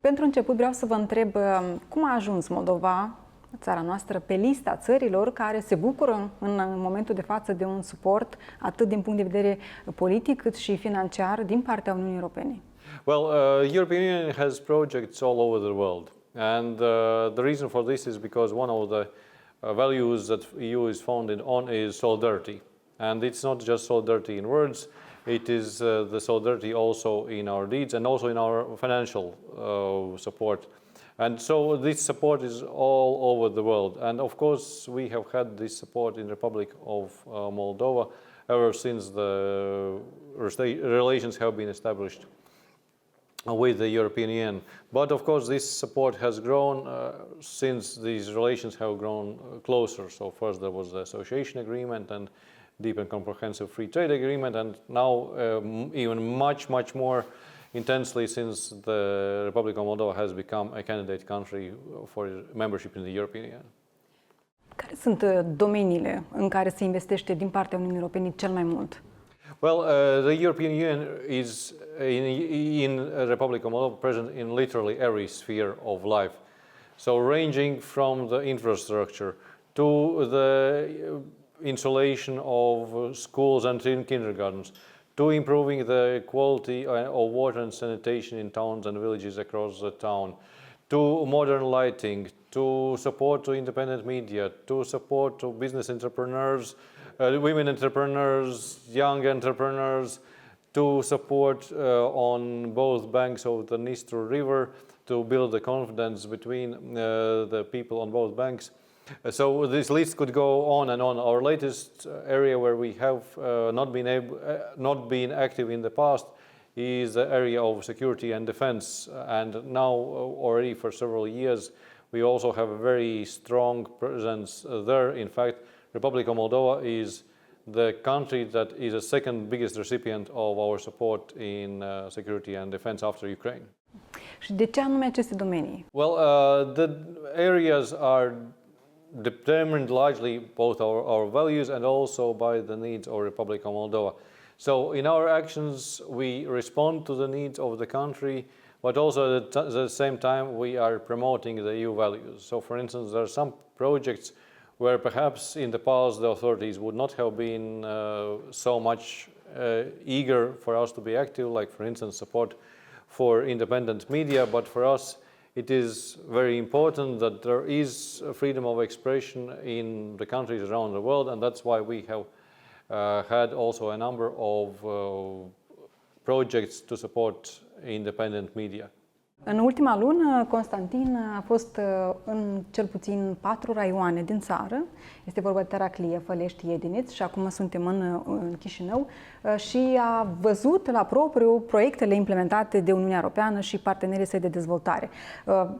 Pentru început vreau să vă întreb cum a ajuns Moldova, țara noastră, pe lista țărilor care se bucură în momentul de față de un suport atât din punct de vedere politic cât și financiar din partea Uniunii Europene. Well, European Union has projects all over the world, and the reason for this is because one of the values that EU is founded on is solidarity, and it's not just solidarity in words. It is the solidarity also in our deeds and also in our financial support. And so this support is all over the world. And of course, we have had this support in the Republic of Moldova ever since the relations have been established with the European Union. But of course, this support has grown since these relations have grown closer. So first there was the association agreement and deep and comprehensive free trade agreement, and now even much more intensely since the Republic of Moldova has become a candidate country for membership in the European Union. Care sunt domeniile în care se investește din partea Uniunii Europene cel mai mult? Well, the European Union is in Republic of Moldova present in literally every sphere of life. So ranging from the infrastructure to the installation of schools and kindergartens, to improving the quality of water and sanitation in towns and villages across the town, to modern lighting, to support to independent media, to support to business entrepreneurs, women entrepreneurs, young entrepreneurs, to support on both banks of the Nostru river, to build the confidence between the people on both banks. So this list could go on and on. Our latest area where we have not been active in the past is the area of security and defense. And now already for several years we also have a very strong presence there. In fact, Republic of Moldova is the country that is the second biggest recipient of our support in security and defense after Ukraine. Și de ce anume aceste domenii? Well, the areas are determined largely both our values and also by the needs of Republic of Moldova. So in our actions we respond to the needs of the country, but also at the same time we are promoting the EU values. So for instance, there are some projects where perhaps in the past the authorities would not have been so much eager for us to be active, like for instance support for independent media, but for us it is very important that there is freedom of expression in the countries around the world, and that's why we have had also a number of projects to support independent media. În ultima lună, Constantin a fost în cel puțin 4 raioane din țară. Este vorba de Taraclie, Fălești, Iediniț și acum suntem în Chișinău și a văzut la propriu proiectele implementate de Uniunea Europeană și partenerii săi de dezvoltare.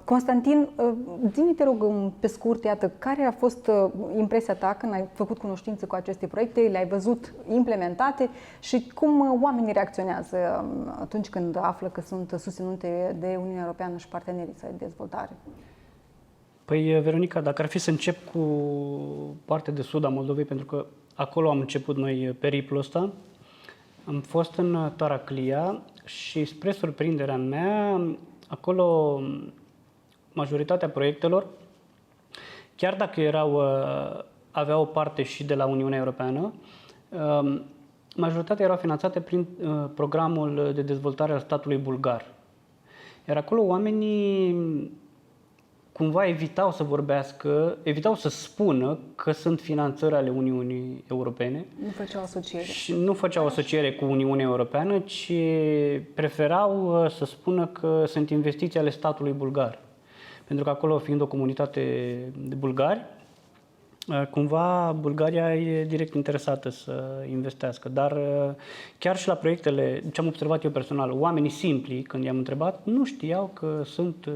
Constantin, zi-mi, te rog, pe scurt, iată, care a fost impresia ta când ai făcut cunoștință cu aceste proiecte, le-ai văzut implementate și cum oamenii reacționează atunci când află că sunt susținute de Uniunea Europeană și partenerii săi de dezvoltare? Păi, Veronica, dacă ar fi să încep cu partea de sud a Moldovei, pentru că acolo am început noi periplul ăsta, am fost în Taraclia și, spre surprinderea mea, acolo majoritatea proiectelor, chiar dacă aveau o parte și de la Uniunea Europeană, majoritatea erau finanțate prin programul de dezvoltare al statului bulgar. Iar acolo oamenii cumva evitau să vorbească, evitau să spună că sunt finanțări ale Uniunii Europene. Nu făceau asociere. Și nu făceau asociere cu Uniunea Europeană, ci preferau să spună că sunt investiții ale statului bulgar. Pentru că acolo, fiind o comunitate de bulgari, cumva Bulgaria e direct interesată să investească. Dar chiar și la proiectele, ce am observat eu personal, oamenii simpli, când i-am întrebat, nu știau că sunt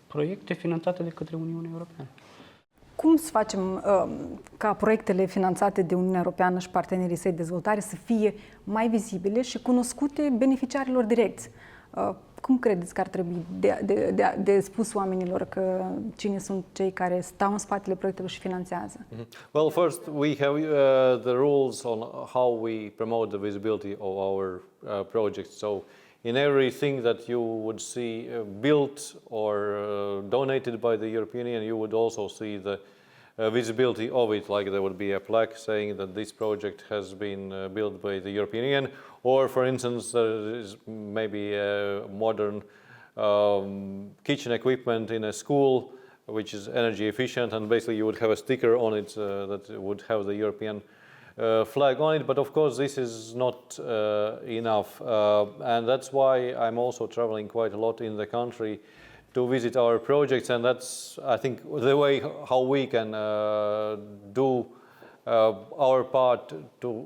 proiecte finanțate de către Uniunea Europeană. Cum să facem ca proiectele finanțate de Uniunea Europeană și partenerii săi de dezvoltare să fie mai vizibile și cunoscute beneficiarilor direcți? Cum credeți că ar trebui de spus oamenilor că cine sunt cei care stau în spatele proiectelor și finanțează? Well, first we have the rules on how we promote the visibility of our projects. So in everything that you would see built or donated by the European Union, you would also see the visibility of it, like there would be a plaque saying that this project has been built by the European Union, or for instance, there is maybe a modern kitchen equipment in a school which is energy efficient, and basically you would have a sticker on it that would have the European flag on it. But of course this is not enough, and that's why I'm also traveling quite a lot in the country to visit our projects, and that's, I think, the way how we can do our part to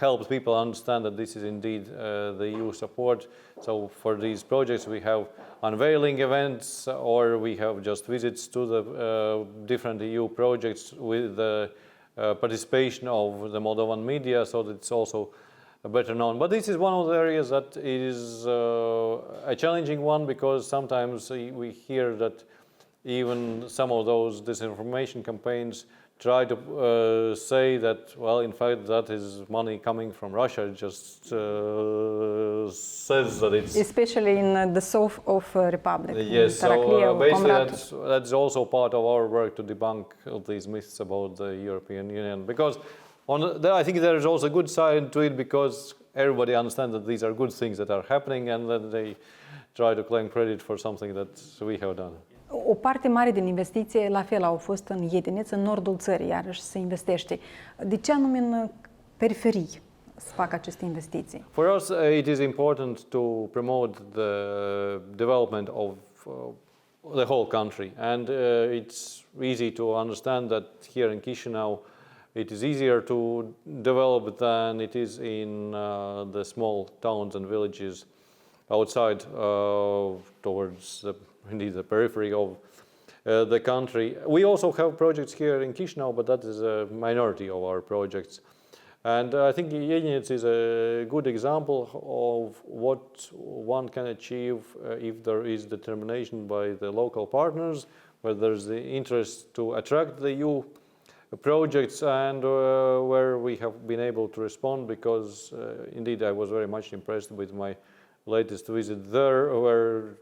help people understand that this is indeed the EU support. So for these projects we have unveiling events, or we have just visits to the different EU projects with the participation of the Moldovan media, so that it's also better known. But this is one of the areas that is a challenging one, because sometimes we hear that even some of those disinformation campaigns try to say that, well, in fact, that is money coming from Russia. It just says that it's... Especially in the south of Republic. Yes, so basically that's also part of our work to debunk these myths about the European Union. Because I think there is also a good side to it, because everybody understands that these are good things that are happening, and that they try to claim credit for something that we have done. O parte mare din investiție, la fel, au fost în Iediniț, în nordul țării, iarăși se investește. De ce anume în periferii să facă aceste investiții? For us, it is important to promote the development of the whole country, and it's easy to understand that here in Chișinău it is easier to develop than it is in the small towns and villages outside towards the periphery of the country. We also have projects here in Chișinău, but that is a minority of our projects. And I think Iediniț is a good example of what one can achieve if there is determination by the local partners, where there's the interest to attract the EU projects, and where we have been able to respond, because indeed I was very much impressed with my latest visit there, where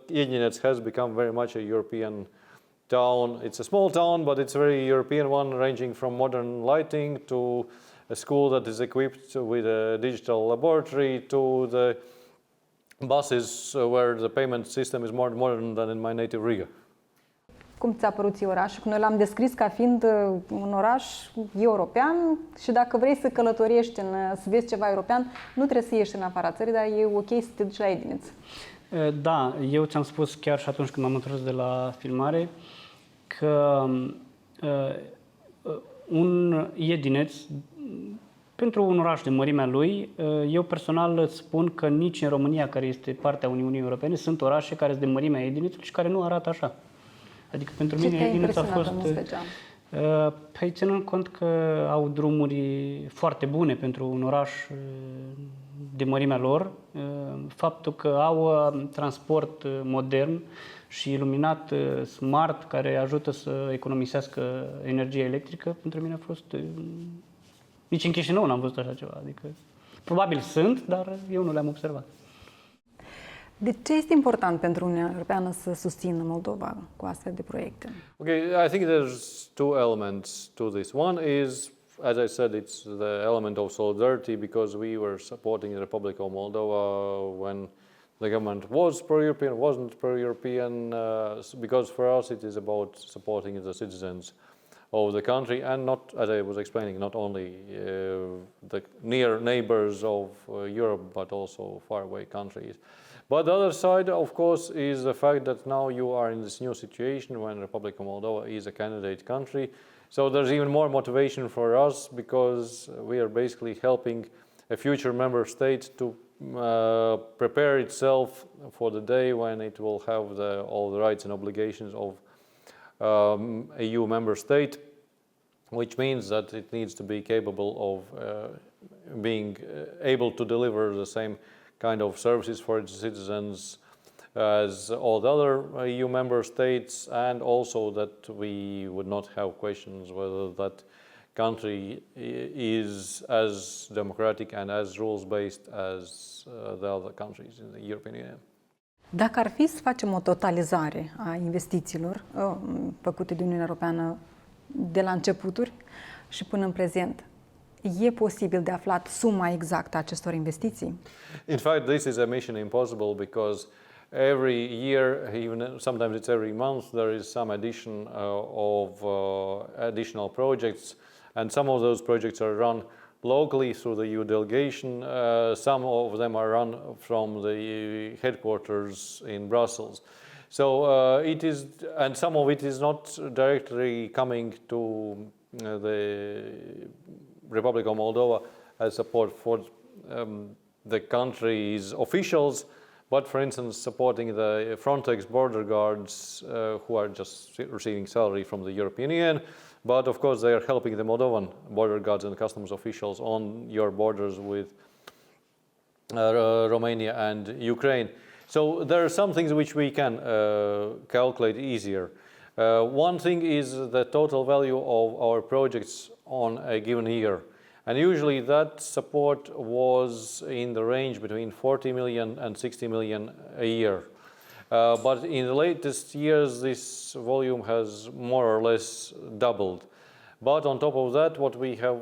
Iediniț has become very much a European town. It's a small town, but it's a very European one, ranging from modern lighting to a school that is equipped with a digital laboratory, to the buses where the payment system is more modern than in my native Riga. Cum ți-a părut ție orașul? Noi l-am descris ca fiind un oraș european și dacă vrei să călătorești, să vezi ceva european, nu trebuie să ieși în afara țării, dar e ok să te duci la Iediniț. Da, eu ți-am spus chiar și atunci când m-am întors de la filmare că un Iediniț, pentru un oraș de mărimea lui, eu personal îți spun că nici în România, care este partea Uniunii Europene, sunt orașe care sunt de mărimea Iedinițului și care nu arată așa. Adică pentru mine Iediniț a fost... Păi ținând cont că au drumuri foarte bune pentru un oraș de mărimea lor, faptul că au transport modern și iluminat smart, care ajută să economisească energie electrică, pentru mine a fost... Nici în Chișinău n-am văzut așa ceva, adică probabil sunt, dar eu nu le-am observat. De ce este important pentru Uniunea Europeană să susțină Moldova cu astfel de proiecte? Okay, I think there's two elements to this. One is, as I said, it's the element of solidarity, because we were supporting the Republic of Moldova when the government was pro-European, wasn't pro-European, because for us it is about supporting the citizens of the country, and not, as I was explaining, not only the near neighbors of Europe, but also faraway countries. But the other side, of course, is the fact that now you are in this new situation when the Republic of Moldova is a candidate country. So there's even more motivation for us, because we are basically helping a future member state to prepare itself for the day when it will have all the rights and obligations of a EU member state, which means that it needs to be capable of being able to deliver the same kind of services for its citizens as all the other EU member states, and also that we would not have questions whether that country is as democratic and as rules-based as the other countries in the European Union. Dacă ar fi să facem o totalizare a investițiilor făcute de Uniunea Europeană de la începuturi și până în prezent, e posibil de aflat suma exactă a acestor investiții? In fact, this is a mission impossible because every year, even sometimes it's every month, there is some addition of additional projects, and some of those projects are run locally through the EU delegation. Some of them are run from the headquarters in Brussels. So it is, and some of it is not directly coming to the Republic of Moldova as support for the country's officials, but for instance supporting the Frontex border guards who are just receiving salary from the European Union. But of course they are helping the Moldovan border guards and customs officials on your borders with Romania and Ukraine. So there are some things which we can calculate easier. One thing is the total value of our projects on a given year. And usually that support was in the range between 40 million and 60 million a year. But in the latest years, this volume has more or less doubled. But on top of that, what we have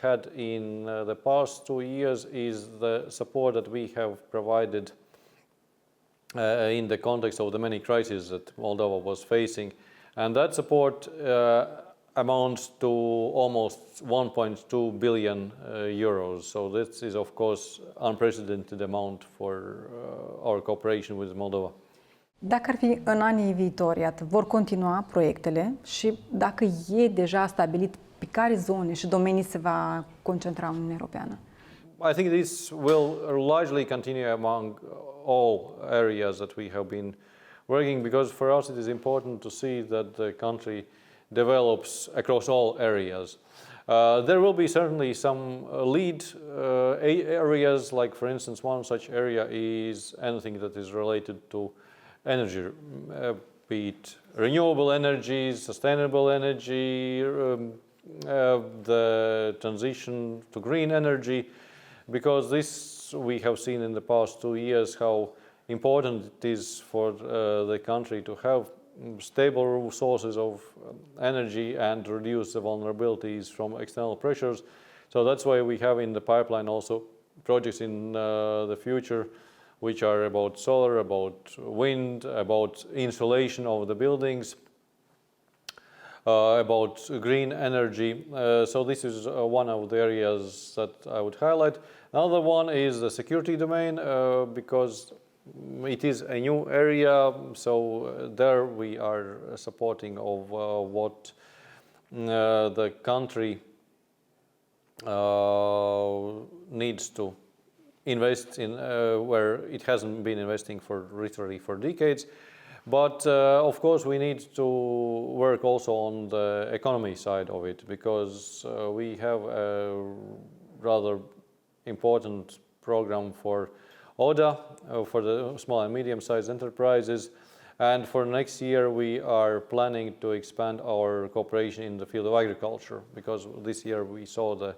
had in the past 2 years is the support that we have provided in the context of the many crises that Moldova was facing. And that support amounts to almost 1.2 billion euros. So this is, of course, unprecedented amount for our cooperation with Moldova. Dacă ar fi în anii viitori, iată, vor continua proiectele și dacă e deja stabilit pe care zone și domenii se va concentra Uniunea Europeană? I think this will largely continue among all areas that we have been working, because for us it is important to see that the country develops across all areas. There will be certainly some lead areas, like for instance one such area is anything that is related to energy, be it renewable energies, sustainable energy, the transition to green energy, because this we have seen in the past 2 years how important it is for the country to have stable sources of energy and reduce the vulnerabilities from external pressures. So that's why we have in the pipeline also projects in the future which are about solar, about wind, about insulation of the buildings, about green energy. So this is one of the areas that I would highlight. Another one is the security domain, because it is a new area, so there we are supporting of what the country needs to invest in, where it hasn't been investing for literally for decades. But of course we need to work also on the economy side of it, because we have a rather important program for ODA, for the small and medium-sized enterprises. And for next year we are planning to expand our cooperation in the field of agriculture, because this year we saw the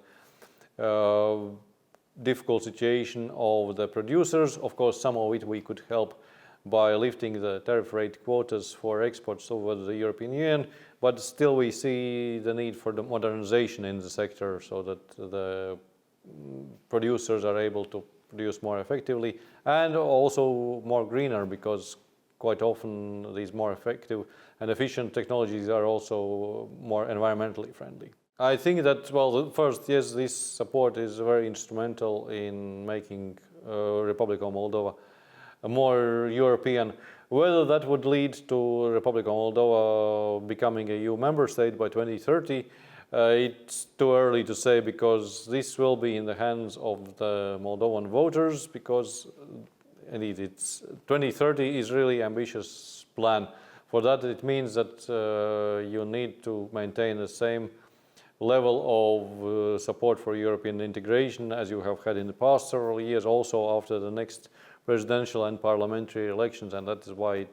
difficult situation of the producers. Of course, some of it we could help by lifting the tariff rate quotas for exports over the European Union, but still we see the need for the modernization in the sector so that the producers are able to produce more effectively and also more greener, because quite often these more effective and efficient technologies are also more environmentally friendly. I think that, well, first, yes, this support is very instrumental in making Republic of Moldova more European. Whether that would lead to Republic of Moldova becoming a EU member state by 2030, it's too early to say, because this will be in the hands of the Moldovan voters, because indeed it's 2030 is really ambitious plan. For that it means that you need to maintain the same level of support for European integration as you have had in the past several years, also after the next presidential and parliamentary elections, and that is why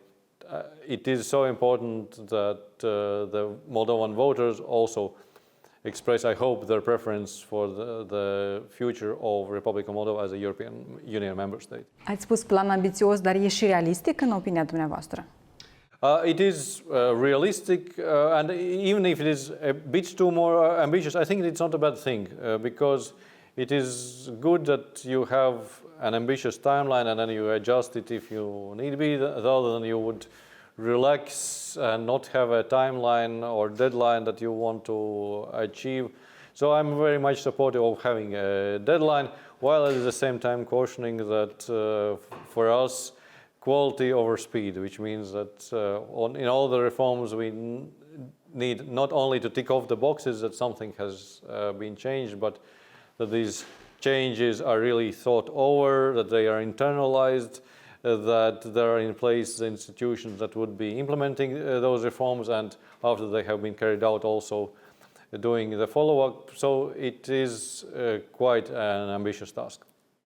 it is so important that the Moldovan voters also express, I hope, their preference for the future of Republic of Moldova as a European Union member state. Ați spus plan ambițios, dar e și realistic în opinia dumneavoastră? It is realistic, and even if it is a bit too more ambitious, I think it's not a bad thing, because it is good that you have an ambitious timeline and then you adjust it if you need be, rather than you would relax and not have a timeline or deadline that you want to achieve. So I'm very much supportive of having a deadline, while at the same time cautioning that for us, quality over speed, which means that in all the reforms we need not only to tick off the boxes that something has been changed, but that these changes are really thought over, that they are internalized, that there are in place the institutions that would be implementing those reforms, and after they have been carried out also doing the follow-up. So it is quite an ambitious task.